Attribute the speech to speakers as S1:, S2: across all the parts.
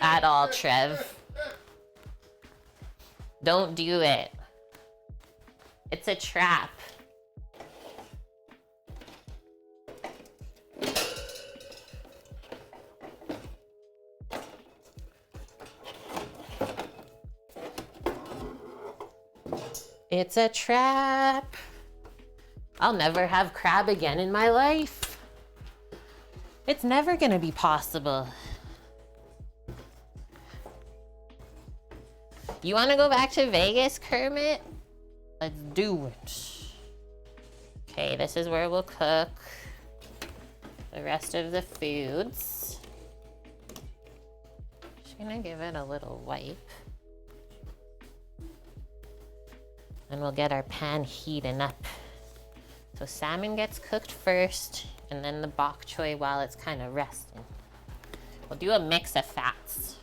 S1: at all, Trev. Don't do it. It's a trap. It's a trap. I'll never have crab again in my life. It's never gonna be possible. You wanna go back to Vegas, Kermit? Let's do it. Okay, this is where we'll cook the rest of the foods. Just gonna give it a little wipe. And we'll get our pan heating up. So salmon gets cooked first, and then the bok choy while it's kind of resting. We'll do a mix of fats.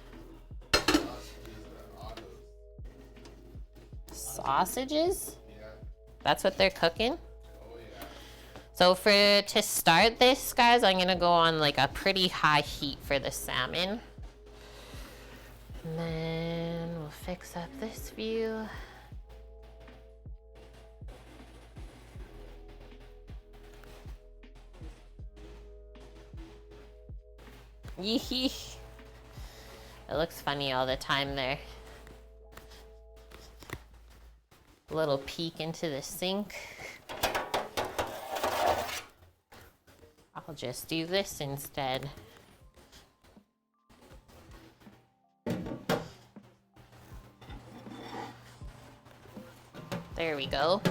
S1: Sausages?
S2: Yeah.
S1: That's what they're cooking?
S2: Oh yeah.
S1: So to start this, guys, I'm gonna go on like a pretty high heat for the salmon. And then we'll fix up this view. Yee. It looks funny all the time there. A little peek into the sink. I'll just do this instead. There we go.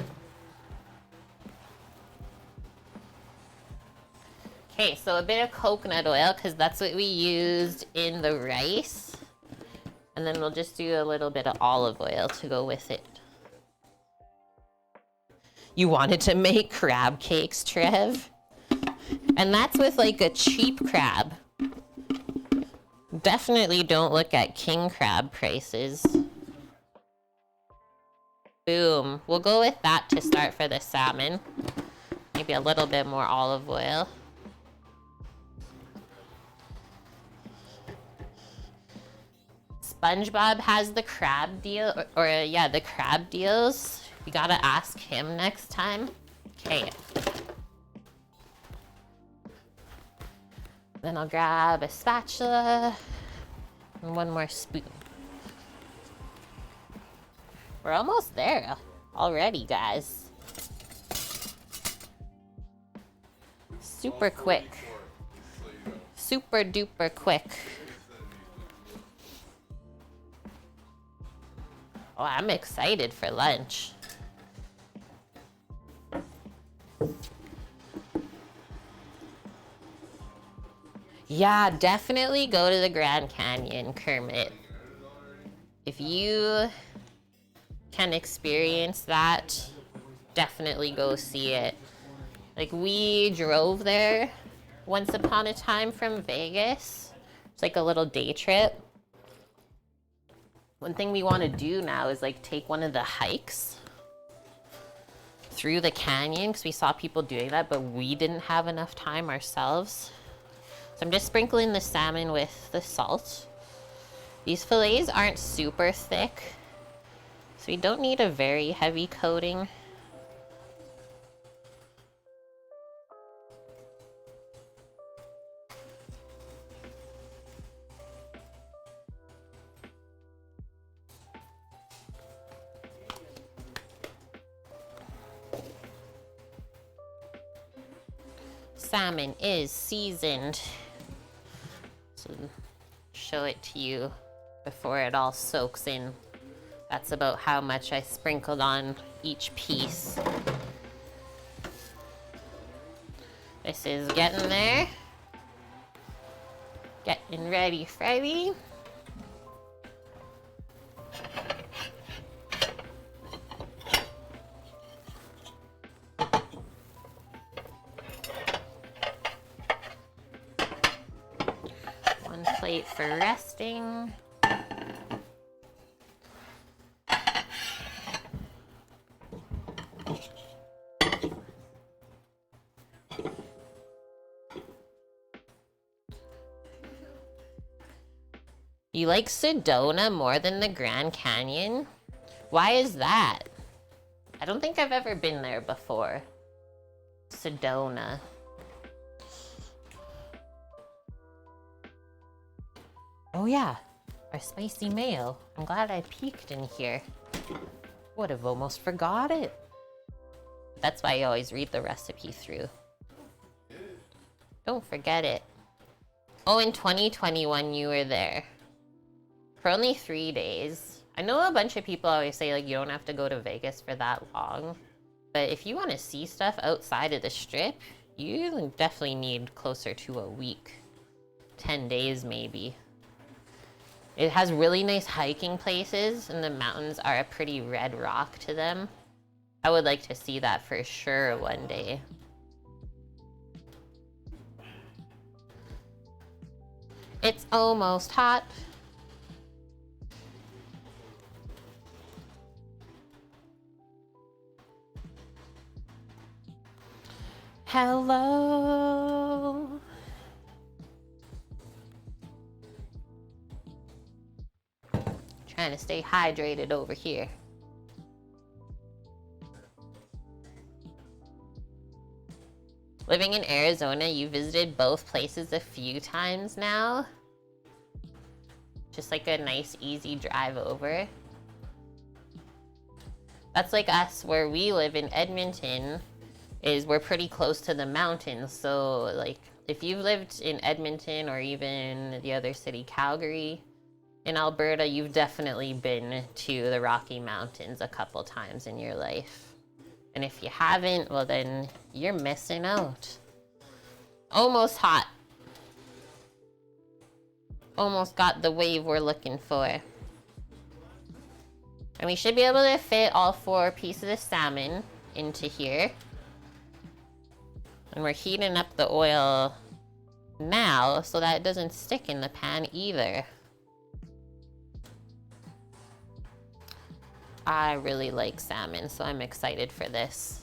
S1: Okay, so a bit of coconut oil, because that's what we used in the rice. And then we'll just do a little bit of olive oil to go with it. You wanted to make crab cakes, Trev? And that's with like a cheap crab. Definitely don't look at king crab prices. Boom. We'll go with that to start for the salmon. Maybe a little bit more olive oil. SpongeBob has the crab deal, or yeah, the crab deals. We gotta ask him next time. Okay. Then I'll grab a spatula and one more spoon. We're almost there already, guys. Super quick. Super duper quick. Oh, I'm excited for lunch. Yeah, definitely go to the Grand Canyon, Kermit. If you can experience that, definitely go see it. Like, we drove there once upon a time from Vegas. It's like a little day trip. One thing we want to do now is like take one of the hikes through the canyon, because we saw people doing that, but we didn't have enough time ourselves. So I'm just sprinkling the salmon with the salt. These fillets aren't super thick, so we don't need a very heavy coating. Salmon is seasoned. So show it to you before it all soaks in. That's about how much I sprinkled on each piece. This is getting there. Getting ready, Freddy. Plate for resting. You like Sedona more than the Grand Canyon? Why is that? I don't think I've ever been there before. Sedona. Oh yeah, our spicy mayo. I'm glad I peeked in here. Would have almost forgot it. That's why I always read the recipe through. Don't forget it. Oh, in 2021 you were there. For only 3 days. I know a bunch of people always say like you don't have to go to Vegas for that long. But if you want to see stuff outside of the strip, you definitely need closer to a week. 10 days maybe. It has really nice hiking places and the mountains are a pretty red rock to them. I would like to see that for sure one day. It's almost hot. Hello. Trying to stay hydrated over here. Living in Arizona, you visited both places a few times now. Just like a nice, easy drive over. That's like us, where we live in Edmonton, is we're pretty close to the mountains. So like, if you've lived in Edmonton or even the other city, Calgary, in Alberta, you've definitely been to the Rocky Mountains a couple times in your life. And if you haven't, well then you're missing out. Almost hot. Almost got the wave we're looking for. And we should be able to fit all 4 pieces of salmon into here. And we're heating up the oil now so that it doesn't stick in the pan either. I really like salmon, so I'm excited for this.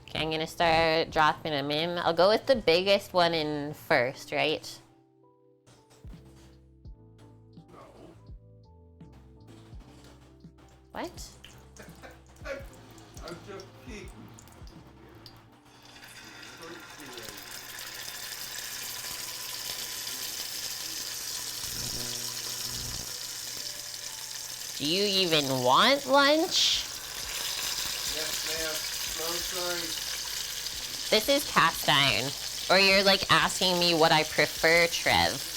S1: Okay, I'm gonna start dropping them in. I'll go with the biggest one in first, right?
S2: No.
S1: What?
S2: I'm just kidding.
S1: Do you even want lunch?
S2: Yes, ma'am. So sorry.
S1: This is cast iron. Or you're like asking me what I prefer, Trev.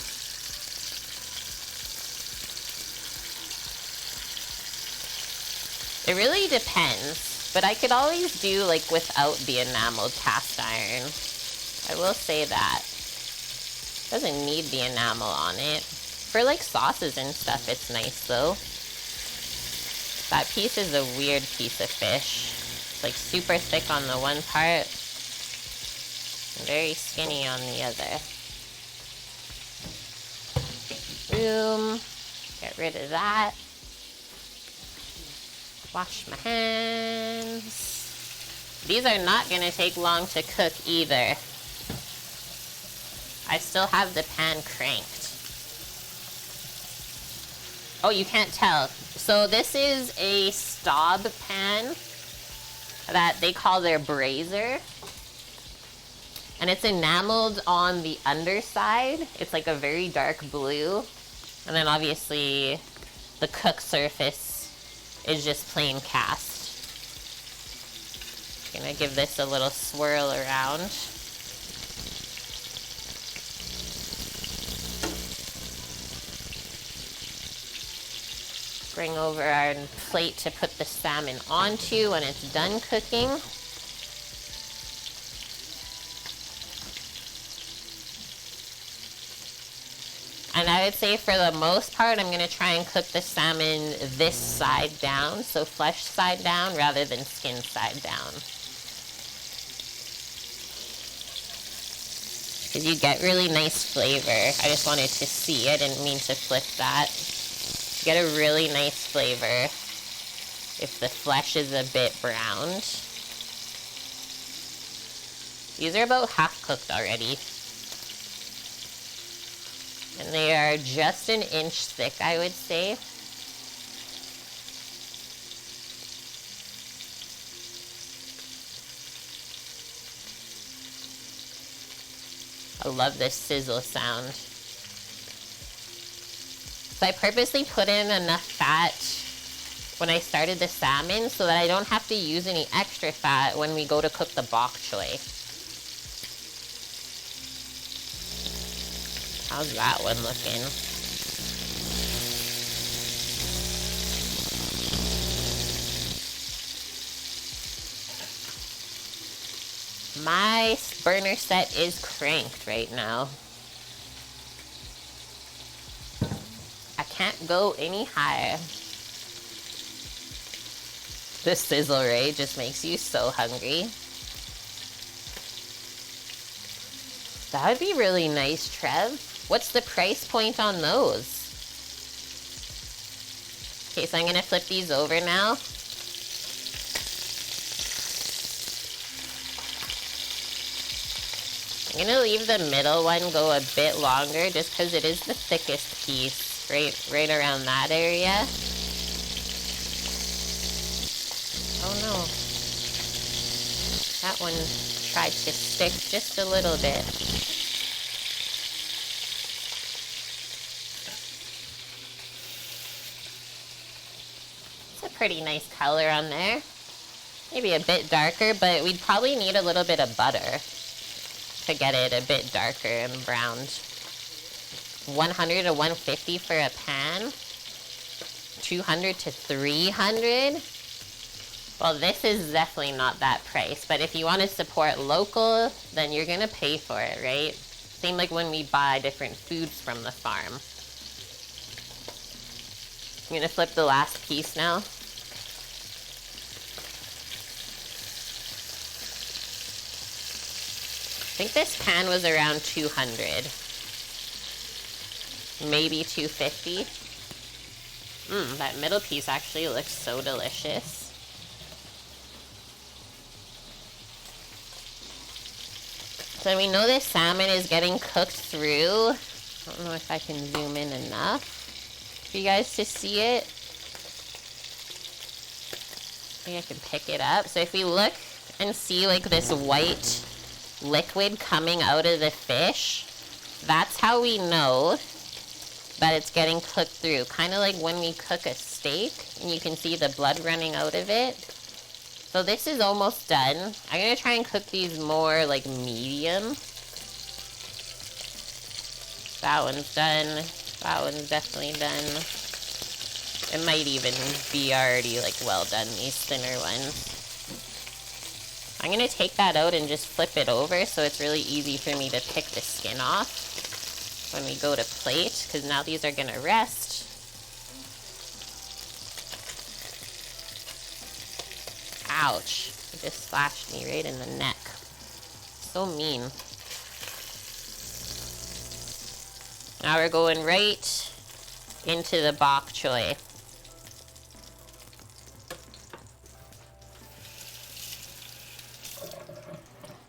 S1: It really depends. But I could always do like without the enameled cast iron. I will say that. Doesn't need the enamel on it. For like sauces and stuff, it's nice though. That piece is a weird piece of fish. It's like super thick on the one part, and very skinny on the other. Boom. Get rid of that. Wash my hands. These are not gonna take long to cook either. I still have the pan cranked. Oh, you can't tell. So this is a Staub pan that they call their brazier. And it's enameled on the underside. It's like a very dark blue. And then obviously the cook surface is just plain cast. Gonna give this a little swirl around. Bring over our plate to put the salmon onto when it's done cooking. And I would say for the most part, I'm gonna try and cook the salmon this side down, so flesh side down rather than skin side down. Because you get really nice flavor. I just wanted to see, I didn't mean to flip that. Get a really nice flavor. if the flesh is a bit browned. These are about half cooked already. And they are just an inch thick, I would say. I love this sizzle sound. So I purposely put in enough fat when I started the salmon so that I don't have to use any extra fat when we go to cook the bok choy. How's that one looking? My burner set is cranked right now. I can't go any higher. This sizzle ray just makes you so hungry. That would be really nice, Trev. What's the price point on those? Okay, so I'm gonna flip these over now. I'm gonna leave the middle one go a bit longer just because it is the thickest piece, right around that area. Oh no. That one tried to stick just a little bit. It's a pretty nice color on there. Maybe a bit darker, but we'd probably need a little bit of butter to get it a bit darker and browned. 100 to 150 for a pan. 200 to 300. Well, this is definitely not that price, but if you want to support local, then you're gonna pay for it, right? Same like when we buy different foods from the farm. I'm gonna flip the last piece now. I think this pan was around 200. Maybe 250. That middle piece actually looks so delicious. So we know this salmon is getting cooked through. I don't know if I can zoom in enough for you guys to see it. I think I can pick it up. So if we look and see like this white liquid coming out of the fish, that's how we know that it's getting cooked through. Kind of like when we cook a steak and you can see the blood running out of it. So this is almost done. I'm gonna try and cook these more like medium. That one's done. That one's definitely done. It might even be already like well done, these thinner ones. I'm gonna take that out and just flip it over so it's really easy for me to pick the skin off when we go to plate, because now these are gonna rest. Ouch, it just slashed me right in the neck. So mean. Now we're going right into the bok choy.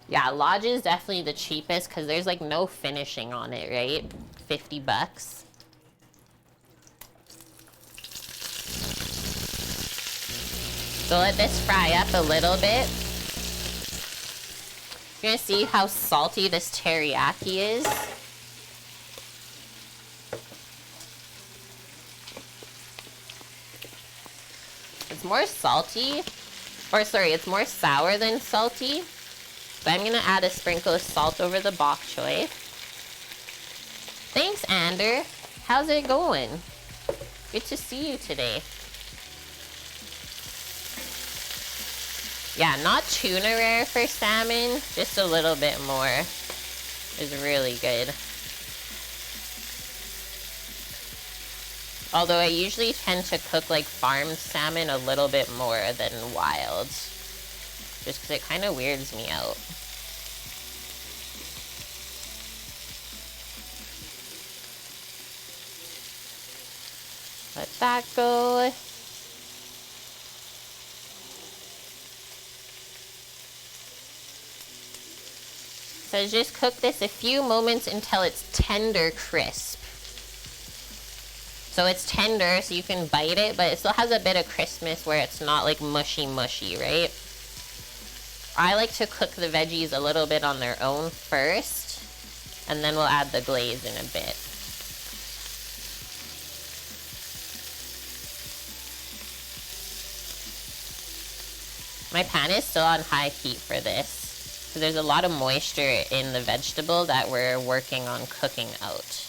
S1: Yeah, Lodge is definitely the cheapest because there's like no finishing on it, right? 50 bucks. So let this fry up a little bit. You're gonna see how salty this teriyaki is. It's more salty, or sorry, it's more sour than salty. So I'm gonna add a sprinkle of salt over the bok choy. Thanks, Ander. How's it going? Good to see you today. Yeah, not tuna rare for salmon, just a little bit more is really good. Although I usually tend to cook like farmed salmon a little bit more than wild, just because it kind of weirds me out. Let that go. So just cook this a few moments until it's tender crisp. So it's tender, so you can bite it, but it still has a bit of crispness where it's not like mushy, right? I like to cook the veggies a little bit on their own first, and then we'll add the glaze in a bit. My pan is still on high heat for this, so there's a lot of moisture in the vegetable that we're working on cooking out.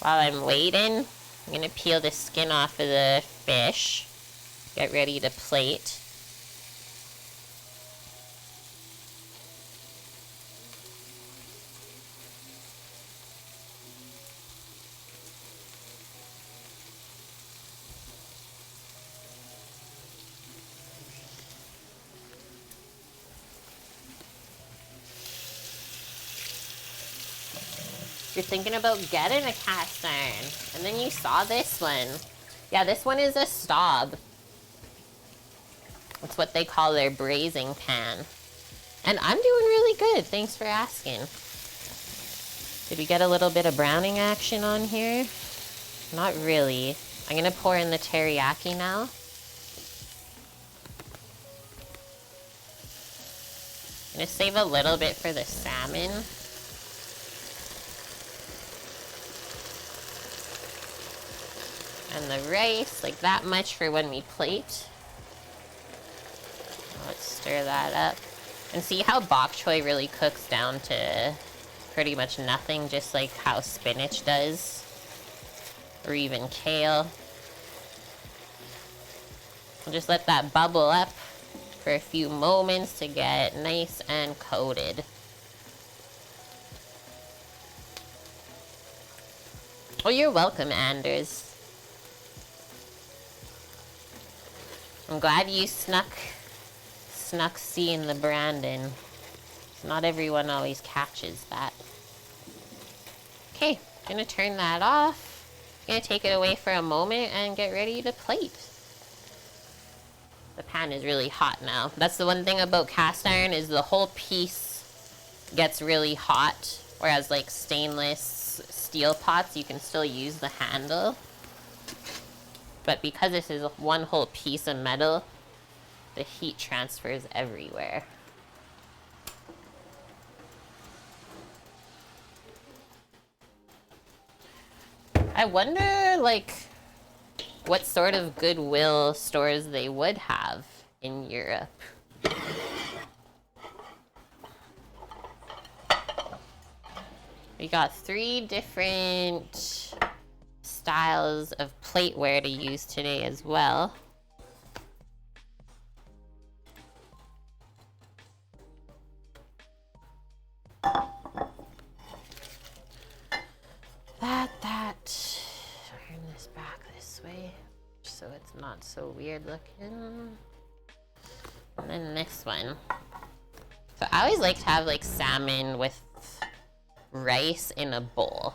S1: While I'm waiting, I'm gonna peel the skin off of the fish, get ready to plate. You're thinking about getting a cast iron, and then you saw this one. Yeah, this one is a Staub. That's what they call their braising pan. And I'm doing really good, thanks for asking. Did we get a little bit of browning action on here? Not really. I'm gonna pour in the teriyaki now. I'm gonna save a little bit for the salmon. And the rice, like that much for when we plate. Let's stir that up. And see how bok choy really cooks down to pretty much nothing, just like how spinach does. Or even kale. We'll just let that bubble up for a few moments to get nice and coated. Oh, you're welcome, Anders. I'm glad you snuck seeing the Brandon. Not everyone always catches that. Okay, gonna turn that off. Gonna take it away for a moment and get ready to plate. The pan is really hot now. That's the one thing about cast iron is the whole piece gets really hot. Whereas like stainless steel pots, you can still use the handle. But because this is one whole piece of metal, the heat transfers everywhere. I wonder, like, what sort of Goodwill stores they would have in Europe. We got 3 different styles of plateware to use today as well. Turn this back this way so it's not so weird looking. And then this one. So I always like to have like salmon with rice in a bowl.